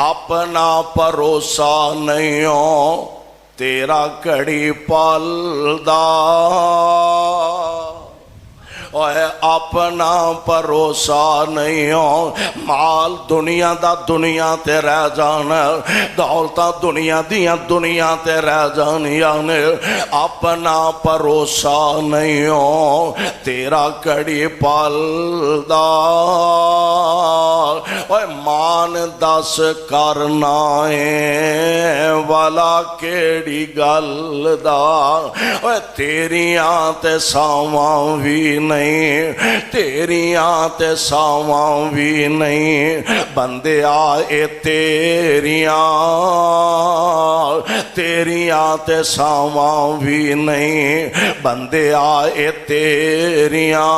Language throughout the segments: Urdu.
اپنا بھروسہ نہیں ہو تیرا کڑی پلدا، اوے اپنا بھروسہ نہیں ہو، مال دنیا دا دنیا تے رہ جانا، دولتاں دنیا دیاں دنیا تے رہ جانیاں نے، اپنا بھروسہ نہیں ہو تیرا کڑی پلدا، اوے مان دس کرنا ہے والا کیڑی گل دا، اوے تیریاں تے ساواں وی نہیں، تیریاں تے ساواں بھی نہیں، بندیا اے تیریاں تے ساواں بھی نہیں، بندیا اے تیریاں،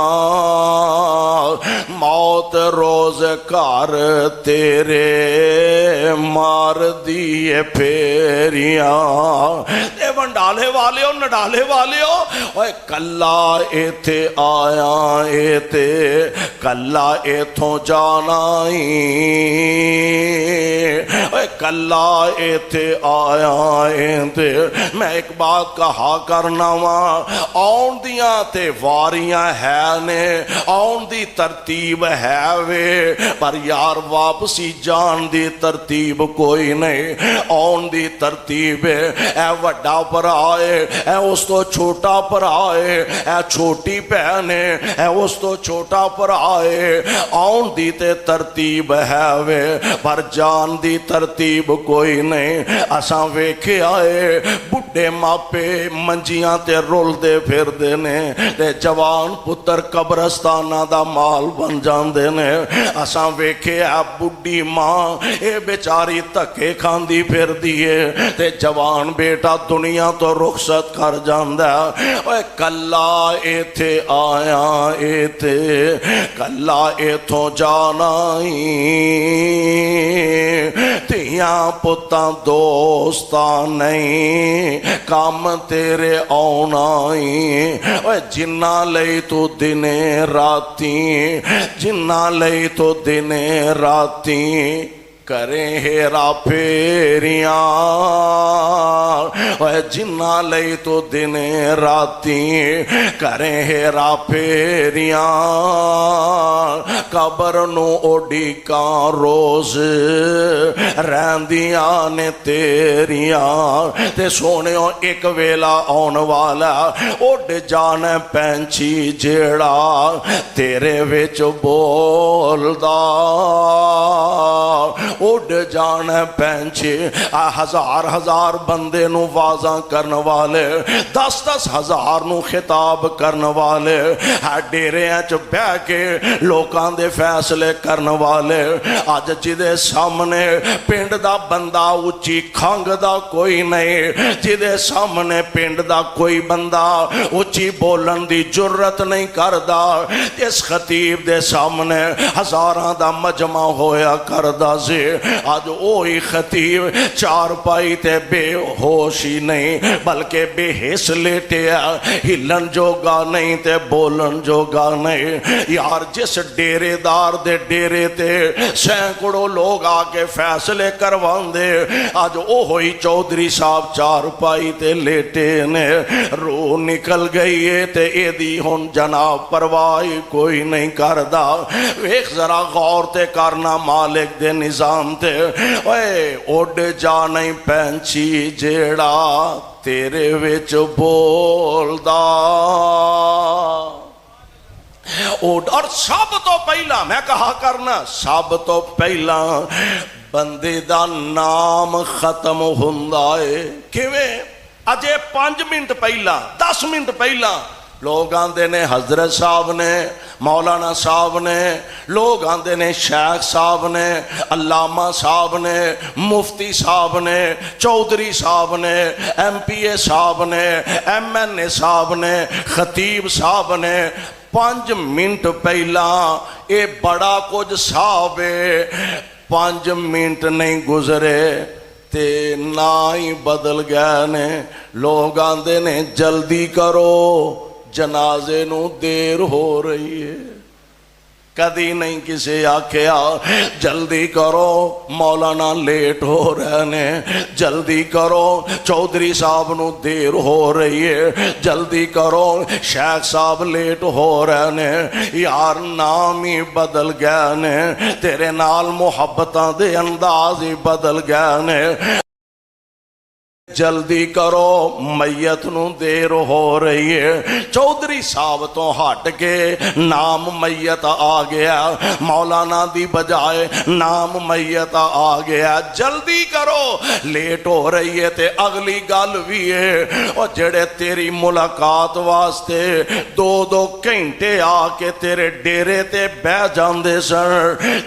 موت روز گھر تیرے مار دیے پھیریاں، اے ونڈالے والے ہو نڈالے والے ہو، اوے کلا ایتھے آیا اے تے کلا ایتھوں جانا ہی، اوے کلا ایتھے آیا اے تے، میں ایک بات کہا کرنا وا، آن دیاں تے واریاں ہے نے، آن دی ترتیب ہے وے، پر یار واپسی جان دی ترتیب کوئی نہیں، آن دی ترتیب ہے، اے وڈا پرائے، اے اس تو چھوٹا پرائے، اے چھوٹی پہنے، اے اس تو چھوٹا پرائے، آن دی تے ترتیب ہے وے، پر جان دی ترتیب کوئی نہیں، اساں ویکھے آئے بڑھے ماپے منجیاں تے رول دے پھر دینے، تے جوان پتر قبرستانہ دا مال بن جان دینے، اساں ویکھے آ بڑھی ماں اے بیچاری تکے کھاندی پھر دیئے، تے جوان بیٹا دنیا تو رخصت کر جاندہ، اوے کلا ایتھے آیا ایتھے کلا ایتھوں جانا ہی، تیاں پتاں دوستاں نہیں کام تیرے آنا ہی، اوے جنہ لئی تو دنے راتی، جنہ لئی تو دنے راتی کریں ہیرا پھیریاں، اوے جنہ لئی تو دنے راتی کریں ہیرا پھیریاں، قبر نو اوڈی کان روز رہندیاں نے تیریاں، تے سونےوں ایک ویلا آن والا اڈ جانے پینچی جیڑا تیرے وچ بولدا، اڈ جان پینچے، ہزار ہزار بندے نو واضح کرن والے، دس دس ہزار نو خطاب کرن والے، ڈیرے چ بہ کے لوکاں دے فیصلے کرن والے، اج جدے سامنے پنڈ دا بندہ اچھی کھنگ دا کوئی نہیں، جدے سامنے پنڈ دا کوئی بندہ اچھی بولن دی جرت نہیں کردا، اس خطیب دے سامنے ہزاراں دا مجمع ہویا کردا سے، آج اوہی خطیب چار پائی تے بے ہوشی نہیں بلکہ بے حس لیٹیا، ہلن جوگا نہیں تے بولن جوگا نہیں، یار جس ڈیرے دار دے ڈیرے تے سینکڑوں لوگ آکے فیصلے کروان دے، آج اوہی چودھری صاحب چار پائی تے لیٹے نے، روح نکل گئی ہے تے اے دی ہن جناب پرواہی کوئی نہیں کردہ، ایک ذرا غور تے کرنا مالک دے نظام تے، اے اڈ جانے پینچی جیڑا تیرے وچ بولدا، اور سب تو پہلا میں کہا کرنا، سب تو پہلا بندے دا نام ختم ہوندا ہے، کیویں اجے 5 منٹ پہلا 10 منٹ پہلا لوگ آندے نے حضرت صاحب نے، مولانا صاحب نے، لوگ آندے نے شیخ صاحب نے، علامہ صاحب نے، مفتی صاحب نے، چودھری صاحب نے، ایم پی اے صاحب نے، ایم این اے صاحب نے، خطیب صاحب نے، 5 منٹ پہلا اے بڑا کچھ صاحب 5 منٹ نہیں گزرے تے نا ہی بدل گئے نے، لوگ آندے نے جلدی کرو جنازے نو دیر ہو رہی ہے، کدی نہیں کسی آکھیا جلدی کرو مولانا لیٹ ہو رہے نے، جلدی کرو چودھری صاحب نو دیر ہو رہی ہے، جلدی کرو شیخ صاحب لیٹ ہو رہے نے۔ یار نام ہی بدل گئے نے، تیرے نال محبتاں دے انداز ہی بدل گئے نے۔ جلدی کرو میت نو دیر ہو رہی ہے۔ چودھری صاحب تو ہٹ کے نام میت آ گیا، مولانا دی بجائے نام میت آ گیا۔ جلدی کرو لیٹ ہو رہی ہے تے اگلی گل بھی ہے اور جڑے تیری ملاقات واسطے دو دو گھنٹے آ کے تیرے ڈیرے تے بہ جاندے سن،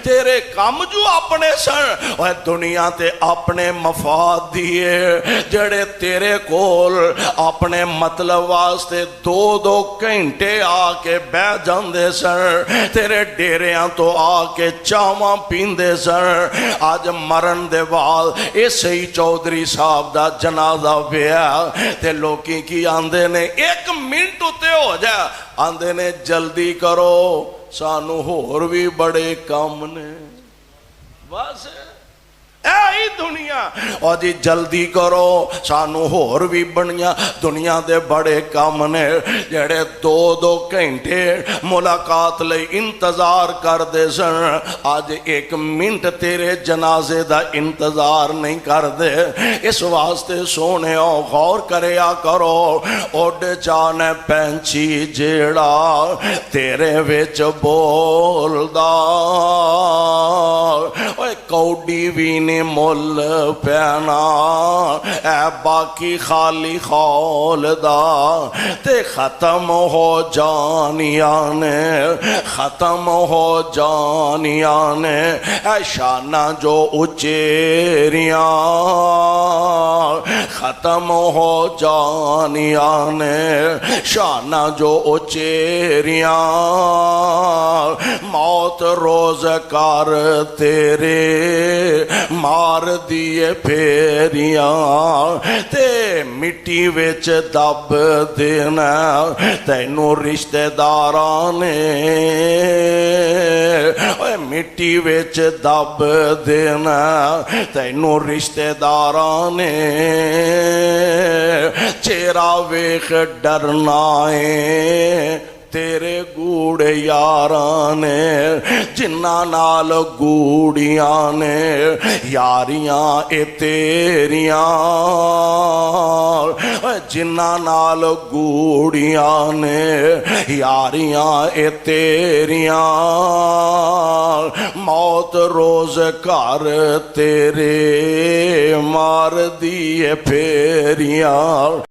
تیرے کم جو اپنے سن اور دنیا تے اپنے مفاد دیے، جڑے تیرے کول اپنے مطلب واسطے دو دو گھنٹے آ کے بہ جاندے سن، تیرے ڈیریاں تو آ کے چاواں پیندے سن، آج مرن دے بعد اسے ہی چودھری صاحب دا جنازہ پیا تے لوکی کی آندے نے 1 منٹ اتے ہو جا، آندے نے جلدی کرو سانو ہور بھی بڑے کام نے۔ بس اے دنیا اور جی جلدی کرو سانو ہور بھی بنیا دنیا دے بڑے کام نے، جڑے دو دو گھنٹے ملاقات لئی انتظار کر دے سن، آج 1 منٹ تیرے جنازے دا انتظار نہیں کر دے۔ اس واسطے سونے غور کریا کرو، اڈ جانے پینچی جیڑا تیرے وچ بولدا، اوے کوڈی بھی نہیں مل پینا، اے باقی خالی خول دا تے ختم ہو جانیاں نے، ختم ہو جانیاں نے، اے شانہ جو اچیریاں ختم ہو جانیاں نے، شانہ جو اچیریاں موت روز کر تیرے مار دیے پھیریاں تے مٹی وچ دب دینا تینوں رشتہ داراں نے، مٹی وچ دب دینا تینوں رشتہ داراں نے، چہرہ ویکھ ڈرنا ہے تیرے گوڑے یاراں نے، جنہاں نال گوڑیاں نے یاریاں اے تیریاں، جنہاں نال گوڑیاں نے یاریاں اے تیریاں، موت روز کر تیرے مار دیے پھیریاں۔